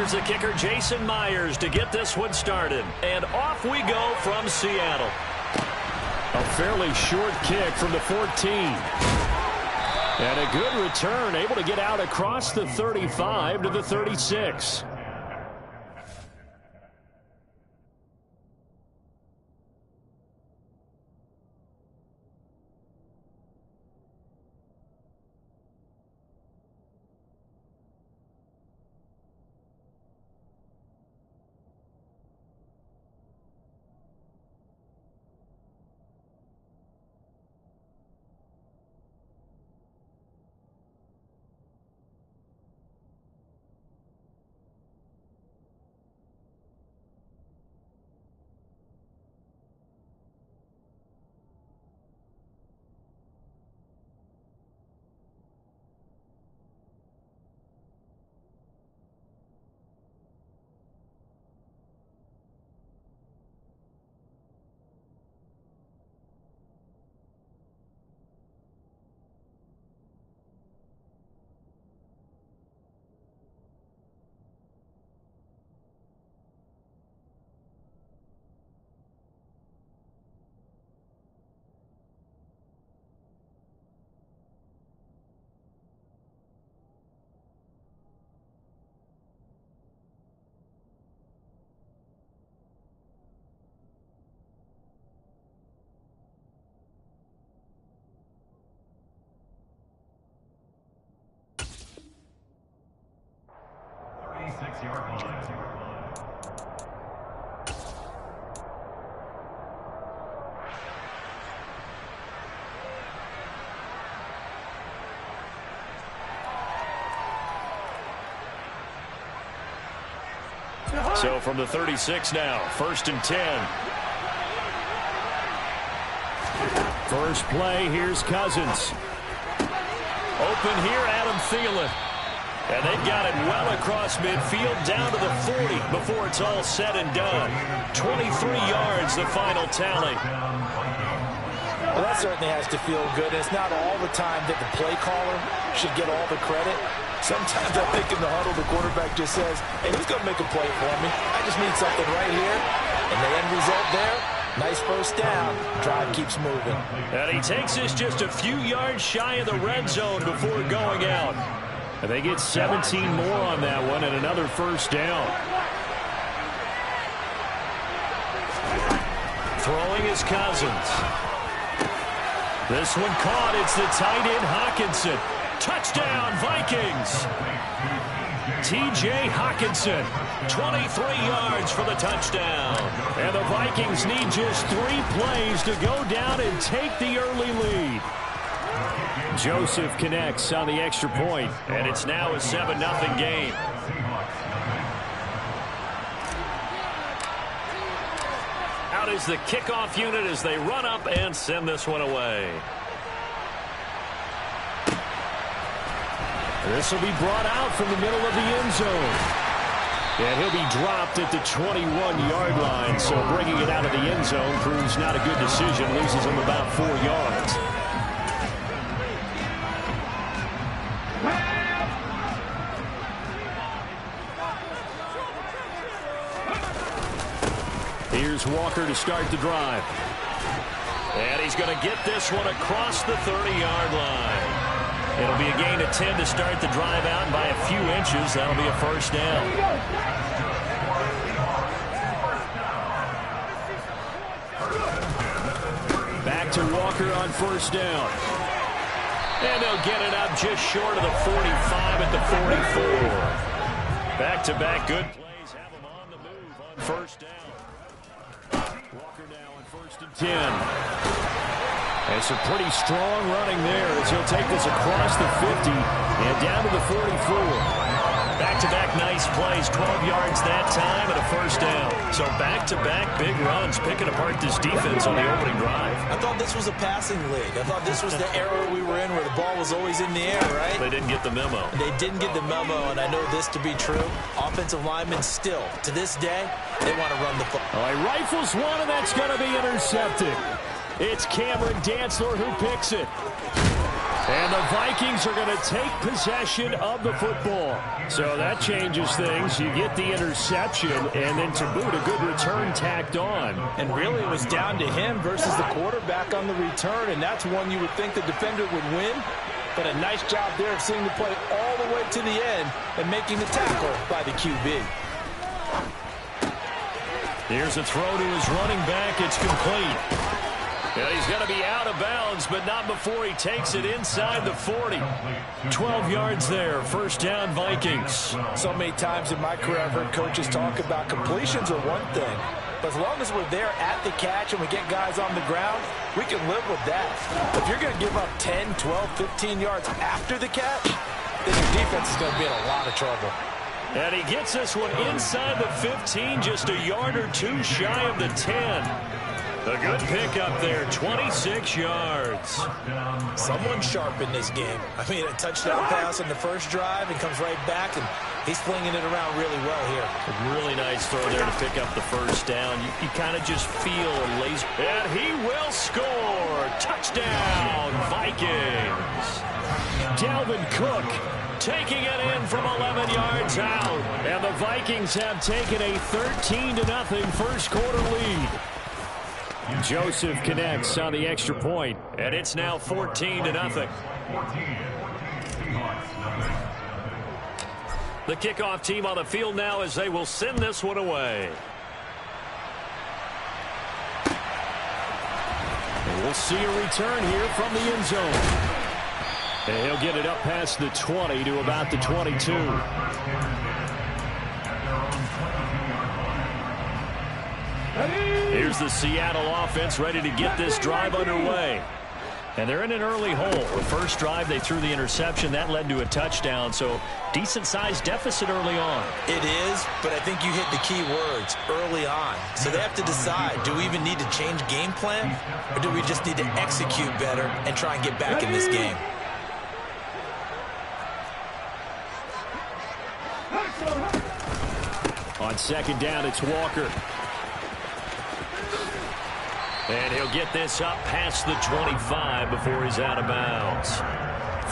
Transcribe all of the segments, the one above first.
Here's the kicker, Jason Myers, to get this one started. And off we go from Seattle. A fairly short kick from the 14. And a good return, able to get out across the 35 to the 36. So from the 36 now, 1st and 10. First play, here's Cousins. Open here, Adam Thielen. And they've got it well across midfield down to the 40 before it's all said and done. 23 yards, the final tally. Well, that certainly has to feel good. It's not all the time that the play caller should get all the credit. Sometimes I think in the huddle, the quarterback just says, hey, who's going to make a play for me? I just need something right here. And the end result there, nice first down. Drive keeps moving. And he takes us just a few yards shy of the red zone before going out. And they get 17 more on that one and another first down. Throwing is Cousins. This one caught. It's the tight end Hockenson. Touchdown, Vikings. T.J. Hockenson, 23 yards for the touchdown. And the Vikings need just 3 plays to go down and take the early lead. Joseph connects on the extra point, and it's now a 7-0 game. Out is the kickoff unit as they run up and send this one away. This will be brought out from the middle of the end zone. And he'll be dropped at the 21-yard line, so bringing it out of the end zone proves not a good decision, loses him about 4 yards. Here's Walker to start the drive. And he's going to get this one across the 30-yard line. It'll be a gain of 10 to start the drive out, and by a few inches, that'll be a first down. Back to Walker on first down. And they'll get it up just short of the 45 at the 44. Back-to-back good plays have them on the move on first down. Walker now on 1st and 10. And some pretty strong running there as he'll take this across the 50 and down to the 44. Back-to-back nice plays, 12 yards that time and a first down. So back-to-back big runs, picking apart this defense on the opening drive. I thought this was a passing league. I thought this was the era we were in where the ball was always in the air, right? They didn't get the memo. They didn't get the memo, and I know this to be true. Offensive linemen still, to this day, they want to run the football. All right, rifles one, and that's going to be intercepted. It's Cameron Dantzler who picks it. And the Vikings are going to take possession of the football. So that changes things. You get the interception, and then to boot, a good return tacked on. And really, it was down to him versus the quarterback on the return, and that's one you would think the defender would win. But a nice job there of seeing the play all the way to the end and making the tackle by the QB. Here's a throw to his running back. It's complete. Yeah, he's going to be out of bounds, but not before he takes it inside the 40. 12 yards there. First down, Vikings. So many times in my career, I've heard coaches talk about completions are one thing. But as long as we're there at the catch and we get guys on the ground, we can live with that. If you're going to give up 10, 12, 15 yards after the catch, then your defense is going to be in a lot of trouble. And he gets this one inside the 15, just a yard or two shy of the 10. A good pickup there, 26 yards. Someone sharp in this game. I mean, a touchdown pass on the first drive and comes right back, and he's flinging it around really well here. A really nice throw there to pick up the first down. You kind of just feel a laser. And he will score. Touchdown, Vikings. Dalvin Cook taking it in from 11 yards out. And the Vikings have taken a 13-0 first quarter lead. Joseph connects on the extra point, and it's now 14-0. The kickoff team on the field now as they will send this one away. And we'll see a return here from the end zone. And he'll get it up past the 20 to about the 22. Here's the Seattle offense ready to get this drive underway. And they're in an early hole. The first drive, they threw the interception. That led to a touchdown, so decent-sized deficit early on. It is, but I think you hit the key words, early on. So they have to decide, do we even need to change game plan, or do we just need to execute better and try and get back in this game? On second down, it's Walker. And he'll get this up past the 25 before he's out of bounds.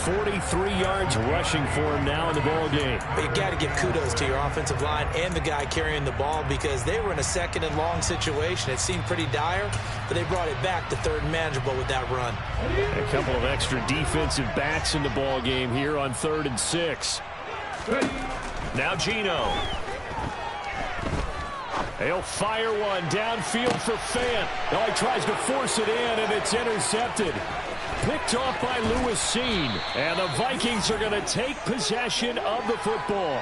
43 yards rushing for him now in the ball game. But you've got to give kudos to your offensive line and the guy carrying the ball because they were in a second and long situation. It seemed pretty dire, but they brought it back to third and manageable with that run. A couple of extra defensive backs in the ball game here on 3rd and 6. Now Geno. He'll fire one downfield for Fant. Now he tries to force it in, and it's intercepted. Picked off by Lewis Cine. And the Vikings are going to take possession of the football.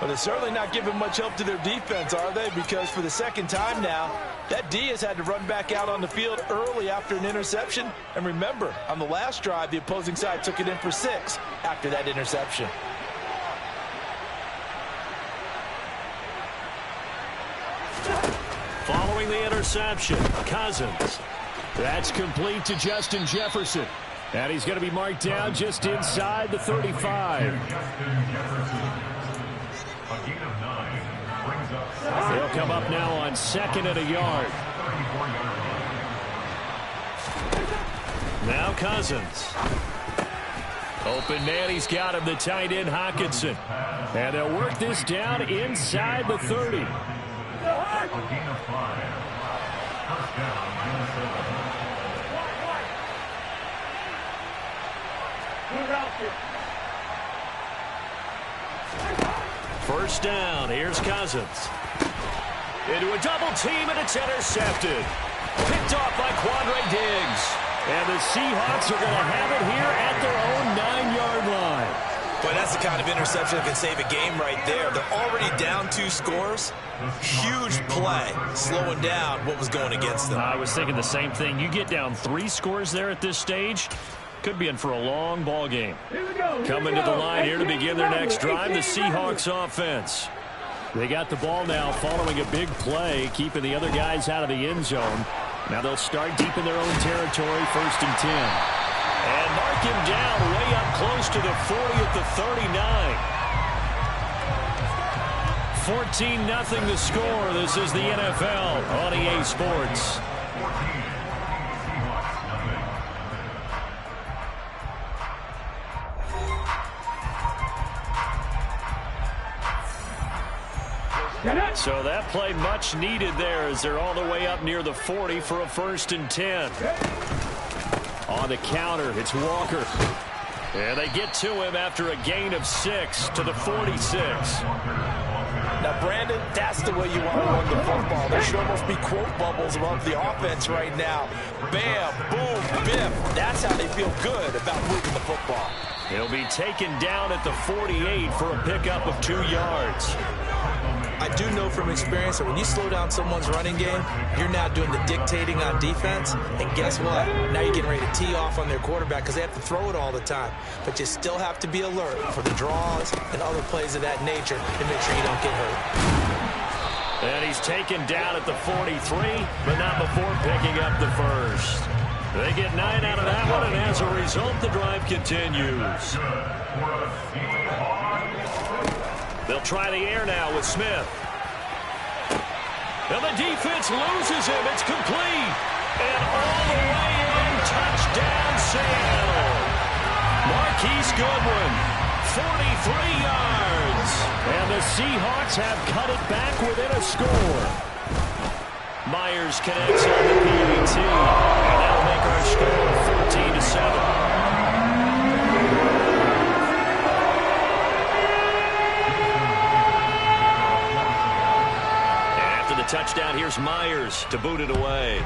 Well, they're certainly not giving much help to their defense, are they? Because for the second time now, that D has had to run back out on the field early after an interception. And remember, on the last drive, the opposing side took it in for 6 after that interception. Following the interception, Cousins. That's complete to Justin Jefferson. And he's going to be marked down just inside the 35. They'll come up now on 2nd and a yard. Now Cousins. Open man, he's got him, the tight end Hockenson. And they'll work this down inside the 30. First down, here's Cousins. Into a double team, and it's intercepted. Picked off by Quandre Diggs. And the Seahawks are going to have it here at their own 9-yard line. Boy, that's the kind of interception that can save a game right there. They're already down 2 scores. Huge play, slowing down what was going against them. I was thinking the same thing. You get down 3 scores there at this stage, could be in for a long ball game. Coming to the line here to begin their next drive, the Seahawks offense. They got the ball now following a big play, keeping the other guys out of the end zone. Now they'll start deep in their own territory, 1st and 10. And mark him down way up close to the 40 at the 39. 14-0 the score. This is the NFL on EA Sports. So that play much needed there as they're all the way up near the 40 for a 1st and 10. On the counter, it's Walker. And they get to him after a gain of 6 to the 46. Now, Brandon, that's the way you want to run the football. There should almost be quote bubbles above the offense right now. Bam, boom, biff. That's how they feel good about moving the football. He'll be taken down at the 48 for a pickup of 2 yards. I do know from experience that when you slow down someone's running game, you're now doing the dictating on defense. And guess what? Now you're getting ready to tee off on their quarterback because they have to throw it all the time. But you still have to be alert for the draws and other plays of that nature to make sure you don't get hurt. And he's taken down at the 43, but not before picking up the first. They get 9 out of that one, and as a result, the drive continues. They'll try the air now with Smith. And the defense loses him. It's complete. And all the way in, touchdown Seattle. Marquise Goodwin, 43 yards. And the Seahawks have cut it back within a score. Myers connects on the PAT. And that'll make our score 14-7. Touchdown, here's Myers to boot it away.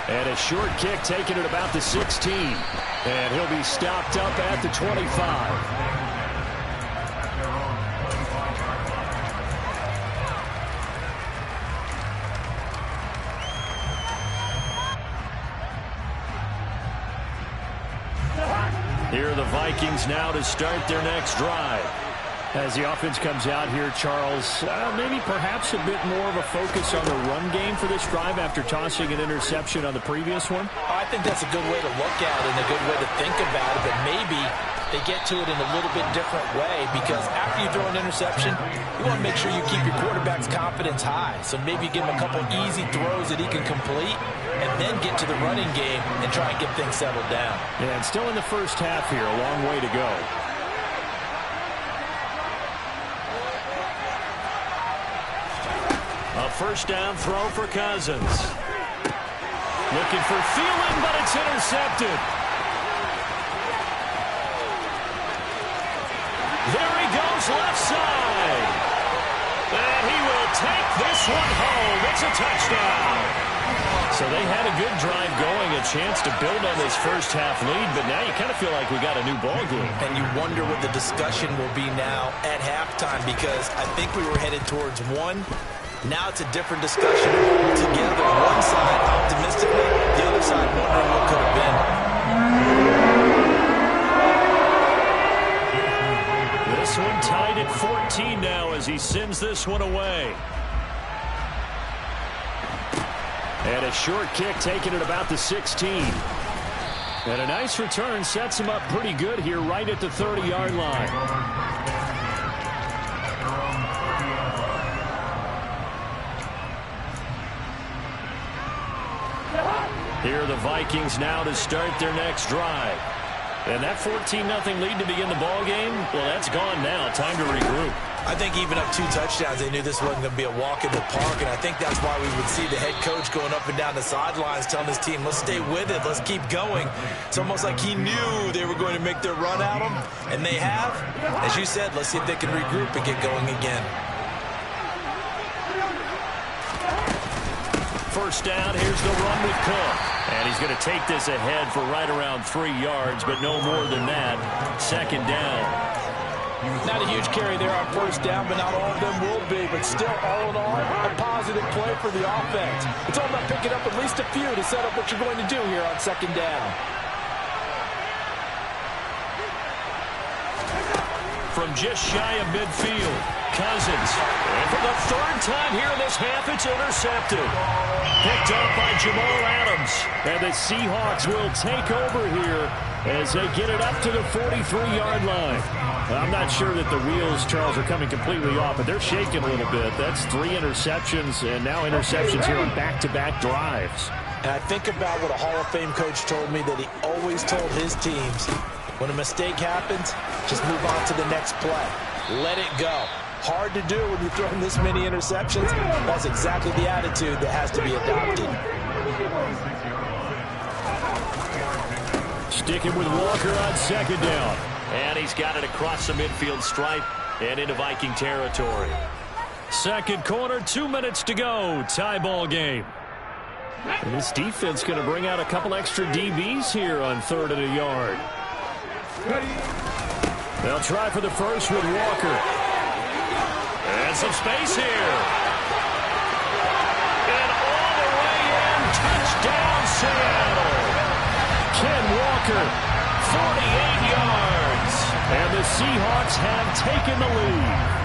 And a short kick taken at about the 16. And he'll be stopped up at the 25. Here are the Vikings now to start their next drive. As the offense comes out here, Charles, maybe perhaps a bit more of a focus on the run game for this drive after tossing an interception on the previous one? I think that's a good way to look at it and a good way to think about it, but maybe they get to it in a little bit different way because after you throw an interception, you want to make sure you keep your quarterback's confidence high. So maybe give him a couple easy throws that he can complete and then get to the running game and try and get things settled down. Yeah, and still in the first half here, a long way to go. A first down throw for Cousins. Looking for Thielen, but it's intercepted. There he goes, left side. And he will take this one home. It's a touchdown. So they had a good drive going, a chance to build on this first half lead, but now you kind of feel like we got a new ball game. And you wonder what the discussion will be now at halftime because I think we were headed towards one. Now it's a different discussion altogether. One side optimistically, the other side wondering what could have been. This one tied at 14 now as he sends this one away. And a short kick taken at about the 16. And a nice return sets him up pretty good here right at the 30-yard line. Here are the Vikings now to start their next drive. And that 14-0 lead to begin the ball game, well, that's gone now. Time to regroup. I think even up 2 touchdowns, they knew this wasn't going to be a walk in the park, and I think that's why we would see the head coach going up and down the sidelines telling his team, let's stay with it, let's keep going. It's almost like he knew they were going to make their run at him, and they have. As you said, let's see if they can regroup and get going again. First down, here's the run with Cook. And he's going to take this ahead for right around 3 yards, but no more than that. Second down. Not a huge carry there on first down, but not all of them will be. But still, all in all, a positive play for the offense. It's all about picking up at least a few to set up what you're going to do here on second down. From just shy of midfield, Cousins. And for the third time here in this half, it's intercepted. Picked up by Jamal Adams. And the Seahawks will take over here as they get it up to the 43-yard line. I'm not sure that the wheels, Charles, are coming completely off, but they're shaking a little bit. That's 3 interceptions, and now interceptions here on back-to-back drives. And I think about what a Hall of Fame coach told me that he always told his teams, when a mistake happens, just move on to the next play. let it go. Hard to do when you're throwing this many interceptions. That's exactly the attitude that has to be adopted. Sticking with Walker on second down. And he's got it across the midfield stripe and into Viking territory. Second quarter, 2 minutes to go. Tie ball game. And this defense going to bring out a couple extra DBs here on 3rd and a yard. They'll try for the first with Walker. And some space here. And all the way in. Touchdown, Seattle. Ken Walker, 48 yards. And the Seahawks have taken the lead.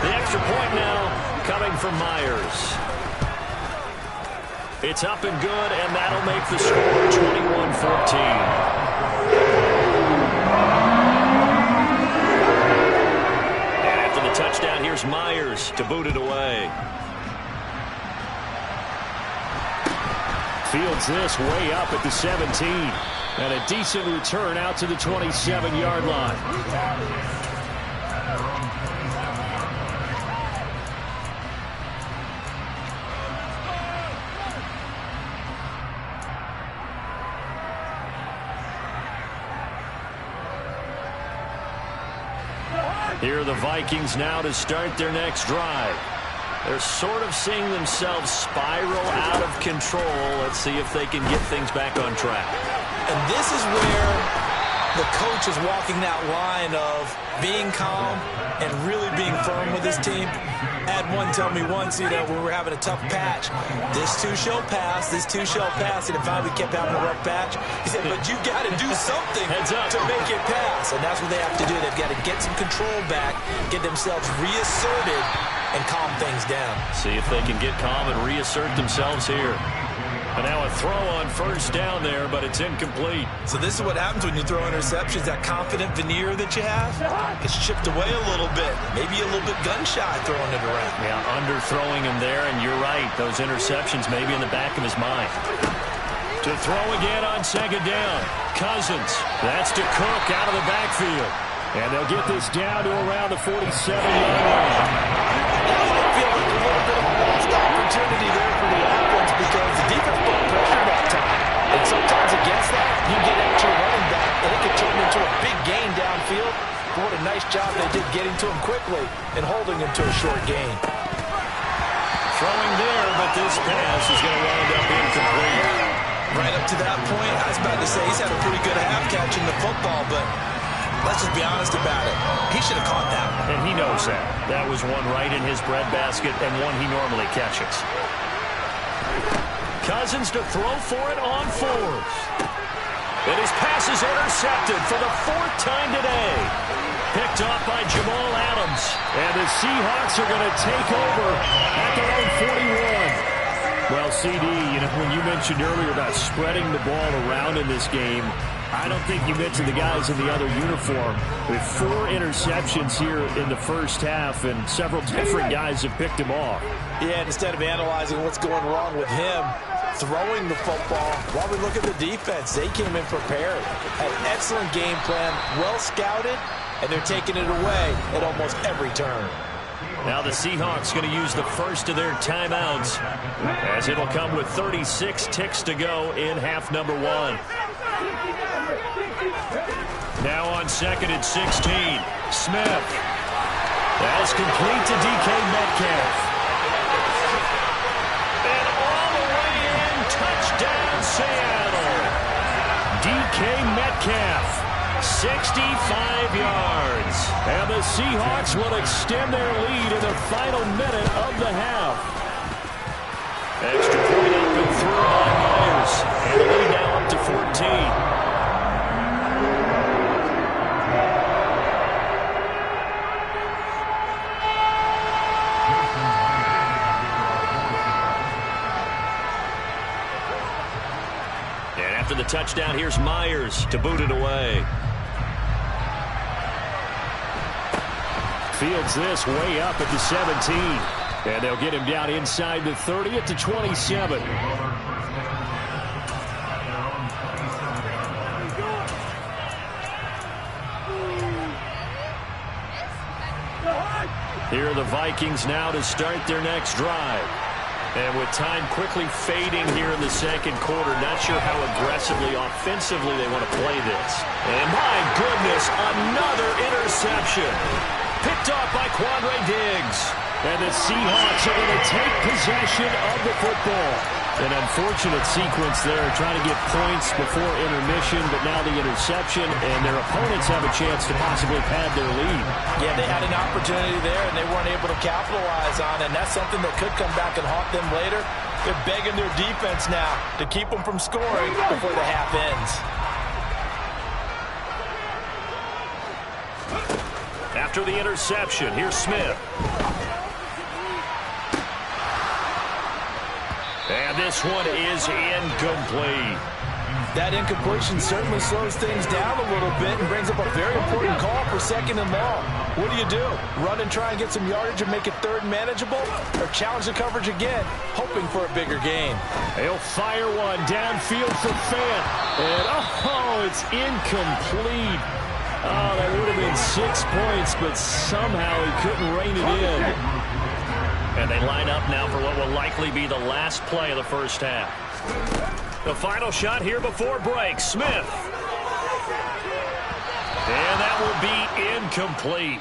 The extra point now coming from Myers. It's up and good, and that'll make the score 21-14. And after the touchdown, here's Myers to boot it away. Fields this way up at the 17. And a decent return out to the 27-yard line. Here are the Vikings now to start their next drive. They're sort of seeing themselves spiral out of control. Let's see if they can get things back on track. And this is where the coach is walking that line of being calm and really being firm with his team. I had one tell me once, when we were having a tough patch, this too shall pass, this too shall pass, and finally we kept having a rough patch. He said, but you got to do something to make it pass, and that's what they have to do. They've got to get some control back, get themselves reasserted, and calm things down. See if they can get calm and reassert themselves here. And now a throw on first down there, but it's incomplete. So this is what happens when you throw interceptions. That confident veneer that you have gets chipped away a little bit. Maybe a little bit gun-shy throwing it around. Yeah, underthrowing him there, and you're right. Those interceptions maybe in the back of his mind. To throw again on second down. Cousins. That's to Cook out of the backfield. And they'll get this down to around the 47-yard line. That might feel like a little bit of a lost opportunity there for the offense because the defense put pressure that time. And sometimes against that, you get at your running back, and it can turn into a big gain downfield. But what a nice job they did getting to him quickly and holding him to a short gain. Throwing there, but this pass is going to wind up incomplete. Right up to that point, I was about to say he's had a pretty good half catching the football, but let's just be honest about it. He should have caught that one. And he knows that. That was one right in his breadbasket and one he normally catches. Cousins to throw for it on fourth. And his pass is intercepted for the 4th time today. Picked off by Jamal Adams. And the Seahawks are going to take over at their own 41. Well, CD, when you mentioned earlier about spreading the ball around in this game, I don't think you mentioned the guys in the other uniform. With 4 interceptions here in the first half, and several different guys have picked him off. Yeah, instead of analyzing what's going wrong with him, throwing the football, while we look at the defense, they came in prepared. Had an excellent game plan, well scouted, and they're taking it away at almost every turn. Now the Seahawks going to use the first of their timeouts, as it'll come with 36 ticks to go in half number 1. Now on second and 16, Smith. That's complete to DK Metcalf. And all the way in, touchdown Seattle. DK Metcalf. 65 yards. And the Seahawks will extend their lead in the final minute of the half. Extra point up and through by Myers. And the lead now up to 14. And after the touchdown, here's Myers to boot it away. Fields this way up at the 17. And they'll get him down inside the 30 at the 27. Here are the Vikings now to start their next drive. And with time quickly fading here in the second quarter, not sure how aggressively, offensively they want to play this. And my goodness, another interception. Picked off by Quandre Diggs. And the Seahawks are going to take possession of the football. An unfortunate sequence there, trying to get points before intermission, but now the interception, and their opponents have a chance to possibly pad their lead. Yeah, they had an opportunity there, and they weren't able to capitalize on it, and that's something that could come back and haunt them later. They're begging their defense now to keep them from scoring before the half ends. After the interception, here's Smith. And this one is incomplete. That incompletion certainly slows things down a little bit and brings up a very important call for 2nd and long. What do? Run and try and get some yardage and make it 3rd and manageable? Or challenge the coverage again, hoping for a bigger gain? He'll fire one downfield for Fant. And, it's incomplete. Oh, that would have been 6 points, but somehow he couldn't rein it in. And they line up now for what will likely be the last play of the first half. The final shot here before break. Smith. And that will be incomplete.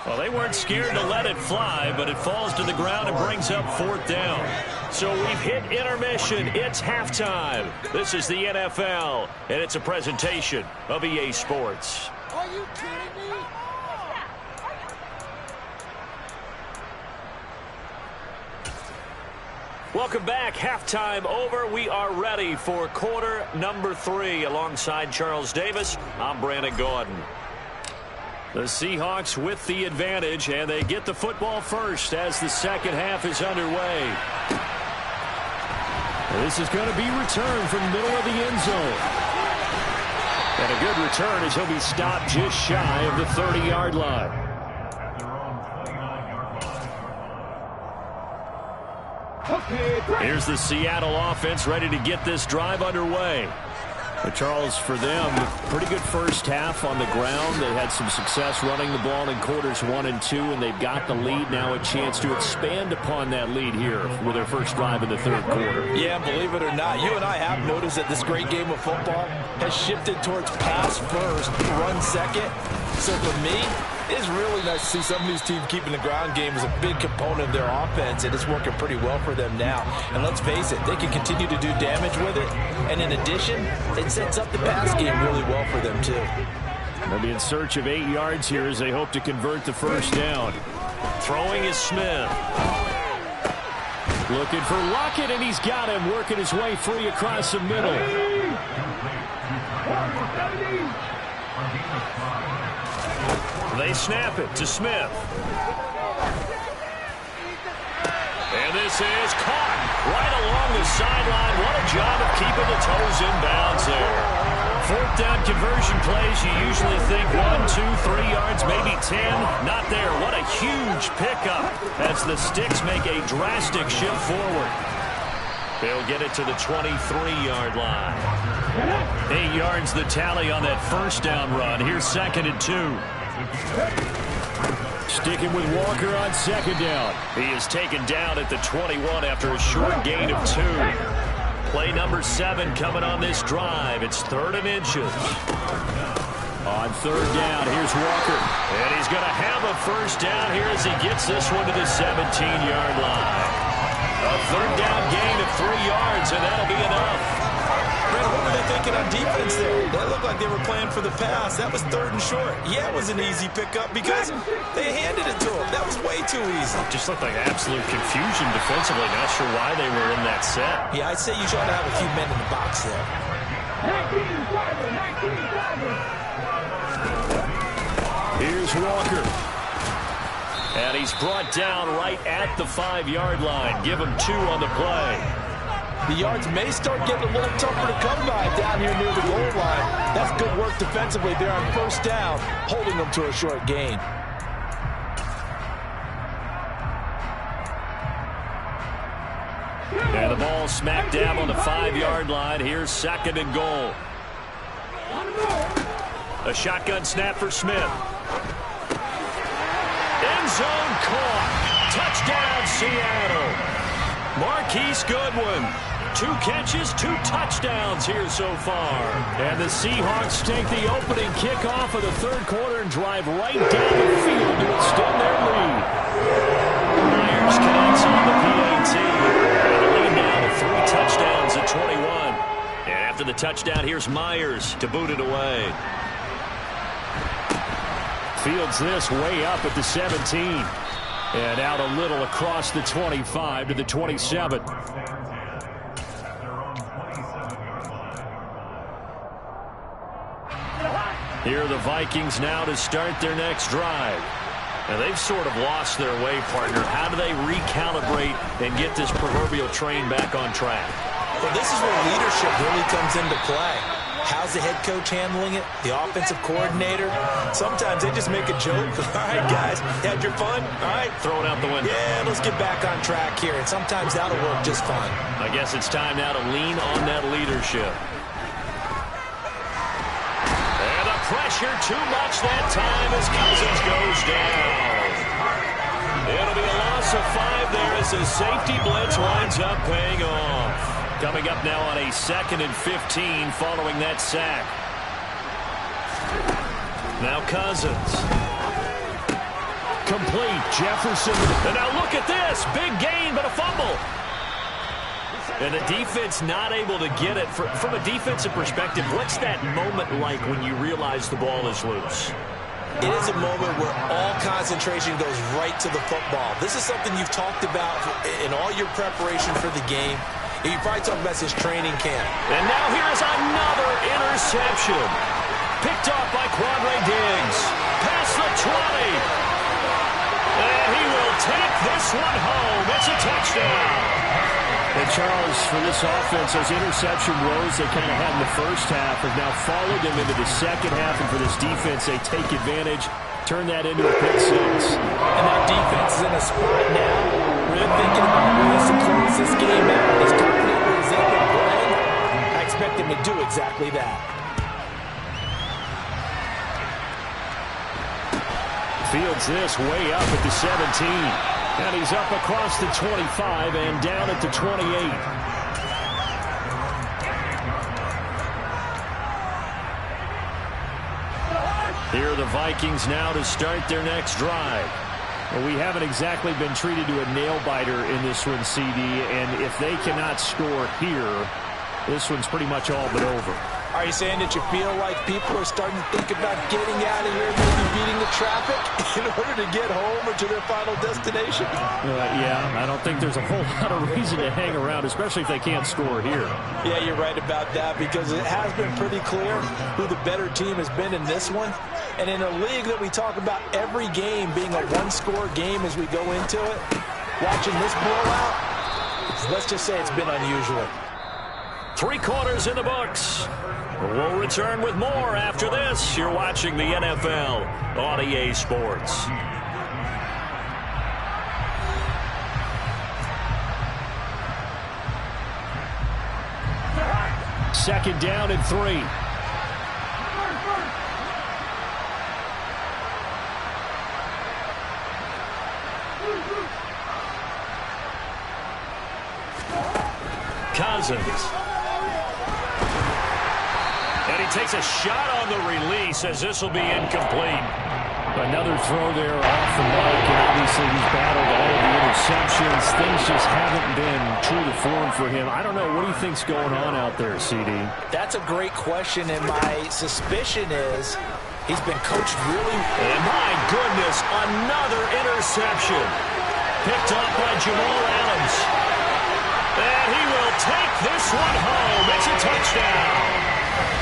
Well, they weren't scared to let it fly, but it falls to the ground and brings up 4th down. So we've hit intermission. It's halftime. This is the NFL, and it's a presentation of EA Sports. Are you kidding me? Welcome back. Halftime over. We are ready for quarter number 3. Alongside Charles Davis, I'm Brandon Gaudin. The Seahawks with the advantage, and they get the football first as the second half is underway. This is going to be returned from the middle of the end zone. And a good return as he'll be stopped just shy of the 30-yard line. Here's the Seattle offense ready to get this drive underway. But Charles, for them, pretty good first half on the ground. They had some success running the ball in quarters 1 and 2, and they've got the lead now, a chance to expand upon that lead here with their first drive in the third quarter. Yeah, believe it or not, you and I have noticed that this great game of football has shifted towards pass first, run second. So for me, it is really nice to see some of these teams keeping the ground game as a big component of their offense, and it's working pretty well for them now. And let's face it, they can continue to do damage with it. And in addition, it sets up the pass game really well for them, too. They'll be in search of 8 yards here as they hope to convert the first down. Throwing is Smith. Looking for Lockett, and he's got him, working his way free across the middle. They snap it to Smith. And this is caught right along the sideline. What a job of keeping the toes in bounds there. 4th down conversion plays, you usually think 1, 2, 3 yards, maybe 10. Not there. What a huge pickup as the Sticks make a drastic shift forward. They'll get it to the 23-yard line. 8 yards the tally on that first down run. Here's 2nd and 2. Sticking with Walker on 2nd down. He is taken down at the 21 after a short gain of 2. Play number 7 coming on this drive. It's 3rd and inches. On 3rd down, here's Walker. And he's going to have a first down here as he gets this one to the 17-yard line. A 3rd down gain of 3 yards, and that'll be enough. Brandon, what were they thinking on defense there? They looked like they were playing for the pass. That was 3rd and short. Yeah, it was an easy pickup because they handed it to him. That was way too easy. Just looked like absolute confusion defensively. Not sure why they were in that set. Yeah, I'd say you should have a few men in the box there. Here's Walker. And he's brought down right at the 5-yard line. Give him 2 on the play. The yards may start getting a little tougher to come by down here near the goal line. That's good work defensively there on 1st down, holding them to a short gain. And the ball smack dab on the 5-yard line. Here's 2nd and goal. A shotgun snap for Smith. End end zone caught. Touchdown, Seattle. Marquise Goodwin. 2 catches, 2 touchdowns here so far. And the Seahawks take the opening kickoff of the third quarter and drive right down the field to extend their lead. Myers connects on the PAT. And the lead now to 3 touchdowns at 21. And after the touchdown, here's Myers to boot it away. Fields this way up at the 17. And out a little across the 25 to the 27. Here are the Vikings now to start their next drive. And they've sort of lost their way, partner. How do they recalibrate and get this proverbial train back on track? Well, this is where leadership really comes into play. How's the head coach handling it? The offensive coordinator? Sometimes they just make a joke. All right, guys, had your fun? All right. Throw it out the window. Yeah, let's get back on track here. And sometimes that'll work just fine. I guess it's time now to lean on that leadership. And the pressure too much that time as Cousins goes down. It'll be a loss of 5 there as the safety blitz winds up paying off. Coming up now on a 2nd and 15 following that sack. Now Cousins. Complete. Jefferson. And now look at this. Big gain, but a fumble. And the defense not able to get it. From a defensive perspective, what's that moment like when you realize the ball is loose? It is a moment where all concentration goes right to the football. This is something you've talked about in all your preparation for the game. You probably talk about this training camp. And now here's another interception. Picked off by Quandre Diggs. Past the 20. And he will take this one home. It's a touchdown. And Charles, for this offense, those interception woes they kind of had in the first half have now followed them into the second half. And for this defense, they take advantage, turn that into a pick 6. And that defense is in a spot now where they're thinking about ways to close this game out. As confidently as they've been playing, I expect them to do exactly that. Fields this way up at the 17. And he's up across the 25 and down at the 28. Here are the Vikings now to start their next drive. Well, we haven't exactly been treated to a nail-biter in this one, CD. And if they cannot score here, this one's pretty much all but over. Are you saying that you feel like people are starting to think about getting out of here, maybe beating the traffic in order to get home or to their final destination? Yeah, I don't think there's a whole lot of reason to hang around, especially if they can't score here. Yeah, you're right about that because it has been pretty clear who the better team has been in this one. And in a league that we talk about every game being a one-score game as we go into it, watching this blowout, let's just say it's been unusual. 3 quarters in the books. We'll return with more after this. You're watching the NFL on EA Sports. Second down and 3. Cousins. And he takes a shot on the release as this will be incomplete. Another throw there off the mark, and obviously he's battled all of the interceptions. Things just haven't been true to form for him. I don't know. What do you think's going on out there, CD? That's a great question, and my suspicion is he's been coached really. And my goodness, another interception. Picked off by Jamal Adams. And he will take this one home. It's a touchdown.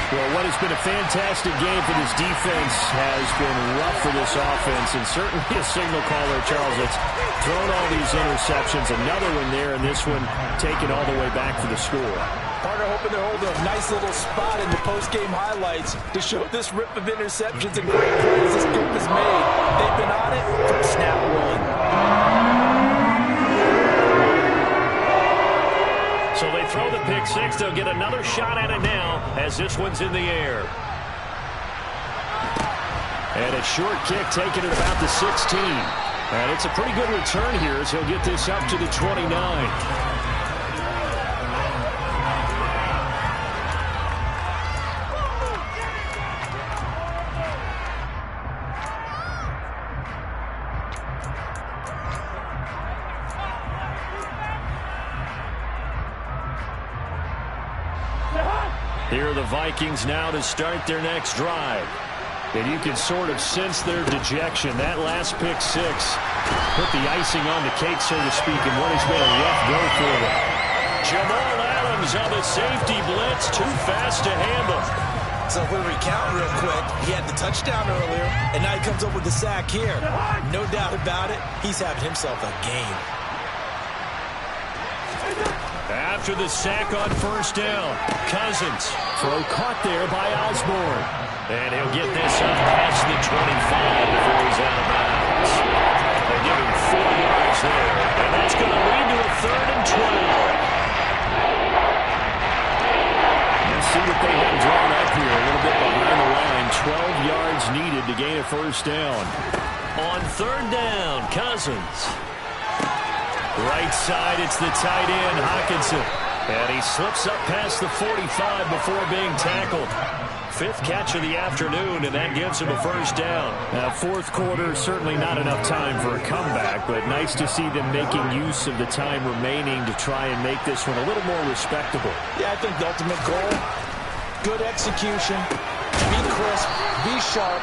Well, what has been a fantastic game for this defense has been rough for this offense, and certainly a signal caller, Charles, that's thrown all these interceptions. Another one there, and this one taken all the way back for the score. Partner hoping they're holding a nice little spot in the post-game highlights to show this rip of interceptions and great plays this group has made. They've been on it from snap one. So they throw the pick 6. They'll get another shot at it now as this one's in the air. And a short kick taken at about the 16. And it's a pretty good return here as he'll get this up to the 29. Here are the Vikings now to start their next drive. And you can sort of sense their dejection. That last pick six put the icing on the cake, so to speak, in what has been a rough go for them. Jamal Adams on the safety blitz, too fast to handle. So if we recount real quick, he had the touchdown earlier, and now he comes up with the sack here. No doubt about it, he's having himself a game. After the sack on first down, Cousins. Throw caught there by Osborne. And he'll get this up past the 25 before he's out of bounds. They give him 4 yards there. And that's going to lead to a 3rd and 12. Let's see what they have drawn up here. A little bit behind the line. 12 yards needed to gain a first down. On 3rd down, Cousins. Right side, it's the tight end, Hockenson. And he slips up past the 45 before being tackled. 5th catch of the afternoon, and that gives him a first down. Now, 4th quarter, certainly not enough time for a comeback, but nice to see them making use of the time remaining to try and make this one a little more respectable. Yeah, I think the ultimate goal, good execution, be crisp, be sharp,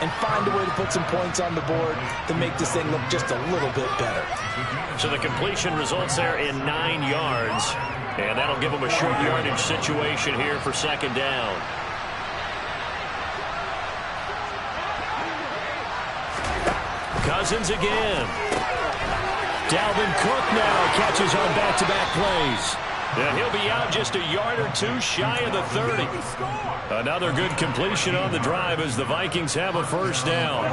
and find a way to put some points on the board to make this thing look just a little bit better. So the completion results there in 9 yards, and that'll give them a short yardage situation here for 2nd down. Cousins again. Dalvin Cook now catches on back-to-back plays. And he'll be out just a yard or two shy of the 30. Another good completion on the drive as the Vikings have a first down.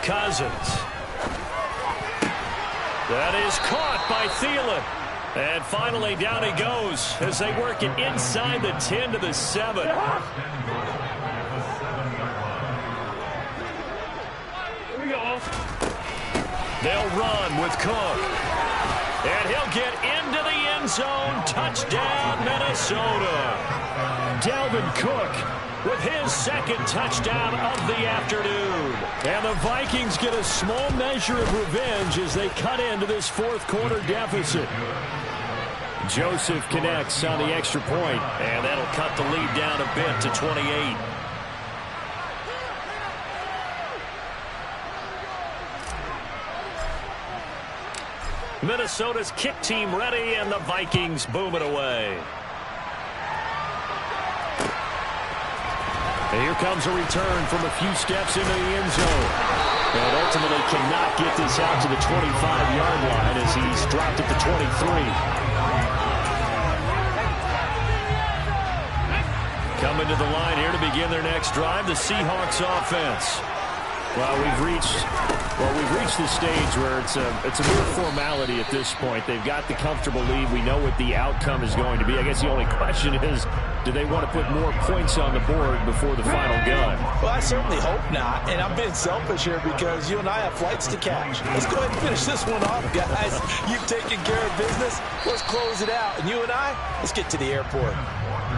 Cousins. That is caught by Thielen. And finally down he goes as they work it inside the 10 to the 7. They'll run with Cook. And he'll get into the end zone. Touchdown, Minnesota. Dalvin Cook with his 2nd touchdown of the afternoon. And the Vikings get a small measure of revenge as they cut into this 4th quarter deficit. Joseph connects on the extra point, and that'll cut the lead down a bit to 28. Minnesota's kick team ready, and the Vikings boom it away. And here comes a return from a few steps into the end zone. And ultimately cannot get this out to the 25-yard line as he's dropped at the 23. Coming to the line here to begin their next drive, the Seahawks offense. Well, we've reached the stage where it's a mere formality at this point. They've got the comfortable lead. We know what the outcome is going to be. I guess the only question is, do they want to put more points on the board before the final gun? Well, I certainly hope not. And I'm being selfish here because you and I have flights to catch. Let's go ahead and finish this one off, guys. You've taken care of business. Let's close it out. And you and I, let's get to the airport.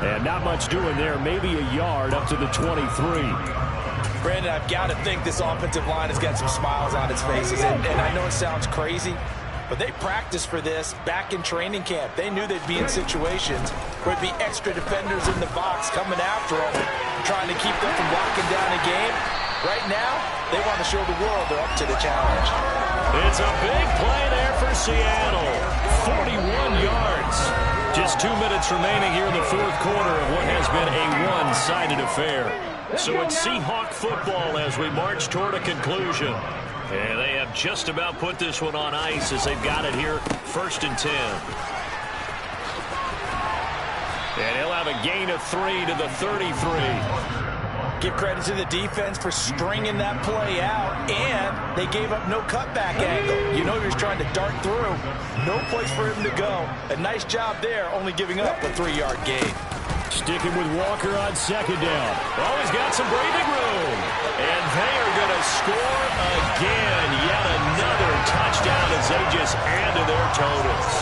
And not much doing there. Maybe a yard up to the 23. Brandon, I've got to think this offensive line has got some smiles on its faces. And I know it sounds crazy, but they practiced for this back in training camp. They knew they'd be in situations where there'd be extra defenders in the box coming after them, trying to keep them from locking down a game. Right now, they want to show the world they're up to the challenge. It's a big play there for Seattle. 41 yards. Just 2 minutes remaining here in the 4th quarter of what has been a one-sided affair. So it's Seahawk football as we march toward a conclusion. And they have just about put this one on ice as they've got it here, 1st and 10. And he'll have a gain of 3 to the 33. Give credit to the defense for stringing that play out, and they gave up no cutback angle. You know he was trying to dart through. No place for him to go. A nice job there, only giving up a 3-yard gain. Sticking with Walker on second down. Oh, he's got some breathing room. And they are going to score again. Yet another touchdown as they just add to their totals.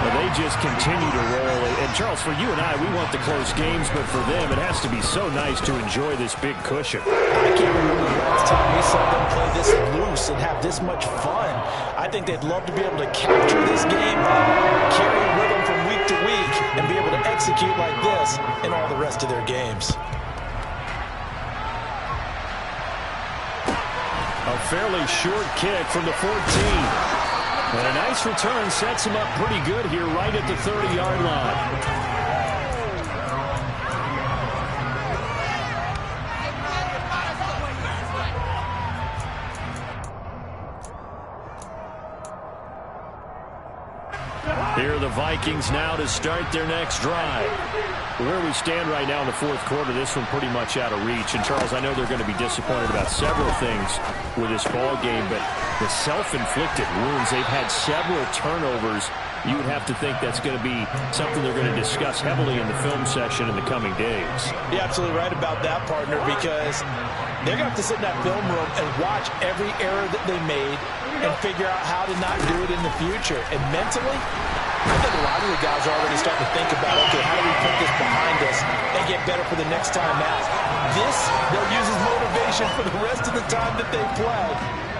Well, they just continue to roll. And, Charles, for you and I, we want the close games, but for them, it has to be so nice to enjoy this big cushion. I can't remember the last time we saw them play this loose and have this much fun. I think they'd love to be able to capture this game, carry a rhythm from week to week, and be able to execute like this in all the rest of their games. A fairly short kick from the 14. And a nice return sets him up pretty good here right at the 30-yard line. Here are the Vikings now to start their next drive. Where we stand right now in the fourth quarter, this one pretty much out of reach. And, Charles, I know they're going to be disappointed about several things with this ball game, but the self-inflicted wounds, they've had several turnovers. You would have to think that's going to be something they're going to discuss heavily in the film session in the coming days. You're absolutely right about that, partner, because they're going to have to sit in that film room and watch every error that they made and figure out how to not do it in the future. And mentally, I think a lot of the guys are already starting to think about, okay, how do we put this behind us and get better for the next time out? This, they'll use as motivation for the rest of the time that they play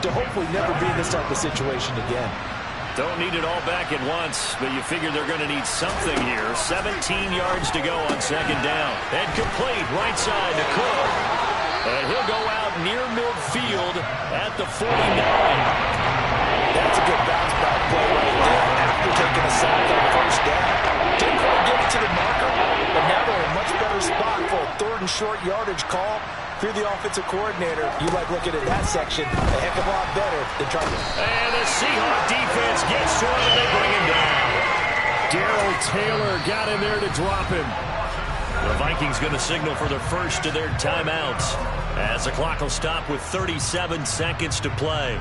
to hopefully never be in this type of situation again. Don't need it all back at once, but you figure they're going to need something here. 17 yards to go on second down. And complete right side to Cook. And he'll go out near midfield at the 49. That's a good bounce back play right there after taking a sack on first down. Didn't quite get it to the marker, but now they're in a much better spot for a third and short yardage call. If you're the offensive coordinator, you like looking at that section a heck of a lot better than trying to... And the Seahawk defense gets to him and they bring him down. Darrell Taylor got in there to drop him. The Vikings going to signal for the first of their timeouts as the clock will stop with 37 seconds to play.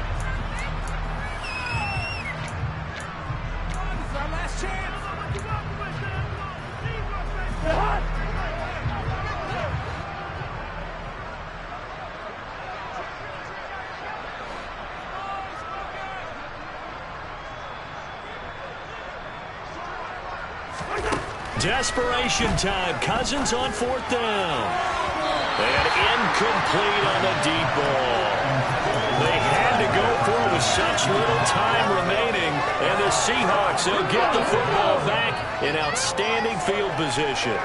Desperation time. Cousins on fourth down. And incomplete on the deep ball. They had to go for it with such little time remaining. And the Seahawks, they'll get the football back in outstanding field position.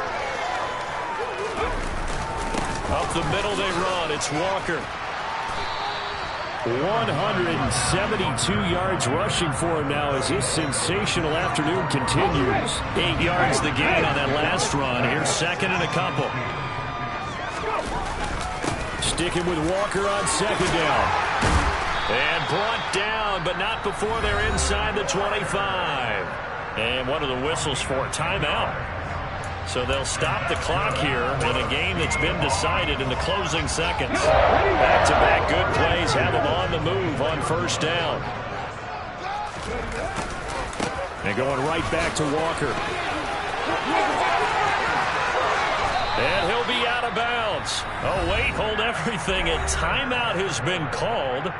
Up the middle they run. It's Walker. 172 yards rushing for him now as his sensational afternoon continues. 8 yards the gain on that last run. Here's second and a couple. Sticking with Walker on second down. And brought down, but not before they're inside the 25. And one of the whistles for a timeout. So they'll stop the clock here in a game that's been decided in the closing seconds. Back-to-back good plays have them on the move on first down. And going right back to Walker. And he'll be out of bounds. Oh, wait, hold everything. A timeout has been called.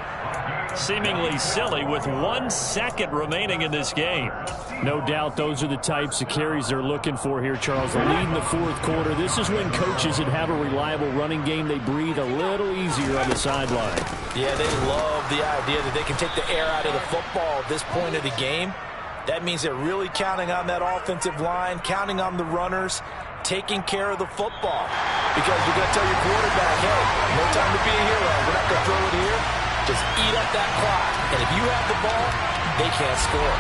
Seemingly silly with 1 second remaining in this game. No doubt those are the types of carries they're looking for here, Charles. The lead in the fourth quarter. This is when coaches that have a reliable running game, they breathe a little easier on the sideline. Yeah, they love the idea that they can take the air out of the football at this point of the game. That means they're really counting on that offensive line, counting on the runners, taking care of the football. Because you're going to tell your quarterback, hey, no time to be a hero. We're not going to throw it here. Just eat up that clock. And if you have the ball, they can't score.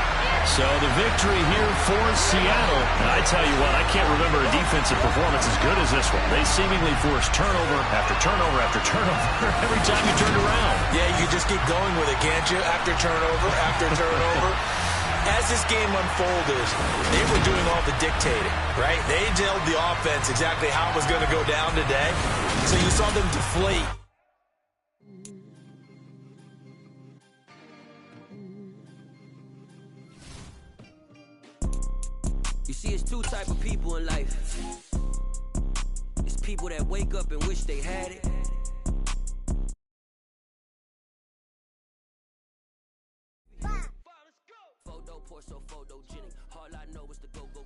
So the victory here for Seattle. And I tell you what, I can't remember a defensive performance as good as this one. They seemingly forced turnover after turnover after turnover every time you turned around. Yeah, you just keep going with it, can't you? After turnover, after turnover. As this game unfolded, they were doing all the dictating, right? They told the offense exactly how it was going to go down today. So you saw them deflate. You see, it's two type of people in life. people that wake up and wish they had it. Photo, pour so photogenic. All I know is the go-go.